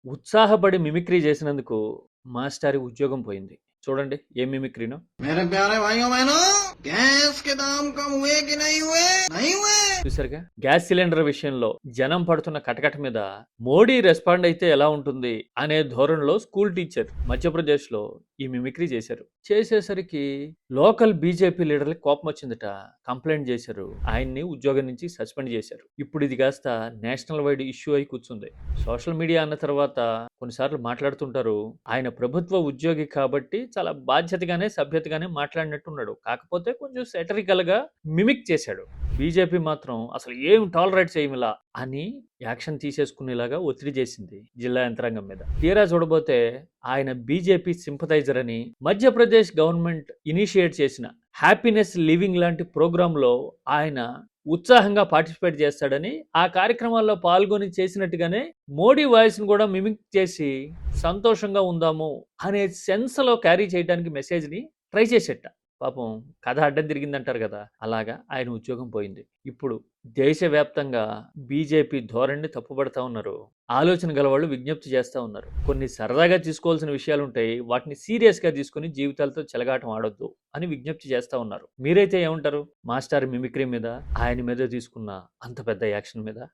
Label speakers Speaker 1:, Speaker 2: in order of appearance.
Speaker 1: ఉత్సాహపడి mimicry చేసినందుకు మాస్టారి ఉద్యోగం పోయింది. చూడండి ఏం మిమిక్రీనో.
Speaker 2: मेरे प्यारे भाइयों बहनों, गैस के दाम कम हुए कि नहीं हुए? नहीं हुए?
Speaker 1: చూసారుగా గ్యాస్ సిలిండర్ విషయంలో జనం పడుతున్న కటకట మీద మోడీ రెస్పాండ్ అయితే ఎలా ఉంటుంది అనే ధోరణిలో స్కూల్ టీచర్ మధ్యప్రదేశ్ లో ఈ మిమిక్రీ చేశారు. చేసేసరికి లోకల్ బీజేపీ లీడర్లకి కోపం వచ్చిందట. కంప్లైంట్ చేశారు. ఆయన్ని ఉద్యోగం నుంచి సస్పెండ్ చేశారు. ఇప్పుడు ఇది కాస్త నేషనల్ వైడ్ ఇష్యూ అయి కూర్చుంది. సోషల్ మీడియా అన్న తర్వాత కొన్నిసార్లు మాట్లాడుతుంటారు, ఆయన ప్రభుత్వ ఉద్యోగి కాబట్టి చాలా బాధ్యతగానే సభ్యతగానే మాట్లాడినట్టున్నాడు. కాకపోతే కొంచెం సెటరికల్ గా మిమిక్ చేశాడు. బీజేపీ మాత్రం అసలు ఏం టాలరేట్ చేయమిలా అని యాక్షన్ తీసేసుకునేలాగా ఒత్తిడి చేసింది జిల్లా యంత్రాంగం మీద. తీరా చూడబోతే ఆయన బీజేపీ సింపథైజర్ అని మధ్యప్రదేశ్ గవర్నమెంట్ ఇనిషియేట్ చేసిన హ్యాపీనెస్ లివింగ్ లాంటి ప్రోగ్రామ్ లో ఆయన ఉత్సాహంగా పార్టిసిపేట్ చేస్తాడని, ఆ కార్యక్రమాల్లో పాల్గొని చేసినట్టుగానే మోడీ వాయిస్ ను కూడా మిమిక్ చేసి సంతోషంగా ఉందాము అనే సెన్స్ లో క్యారీ చేయడానికి మెసేజ్ ని ట్రై చేసేట. పాపం కథ అడ్డం తిరిగిందంటారు కదా, అలాగా ఆయన ఉద్యోగం పోయింది. ఇప్పుడు దేశవ్యాప్తంగా బీజేపీ ధోరణిని తప్పుపడతా ఉన్నారు. ఆలోచన గలవాళ్ళు విజ్ఞప్తి చేస్తూ ఉన్నారు. కొన్ని సరదాగా తీసుకోవాల్సిన విషయాలు ఉంటాయి, వాటిని సీరియస్ గా తీసుకుని జీవితాలతో చెలగాటం ఆడొద్దు అని విజ్ఞప్తి చేస్తూ ఉన్నారు. మీరైతే ఏమంటారు మాస్టర్ మిమిక్రీ మీద, ఆయన మీద తీసుకున్న అంత పెద్ద యాక్షన్ మీద?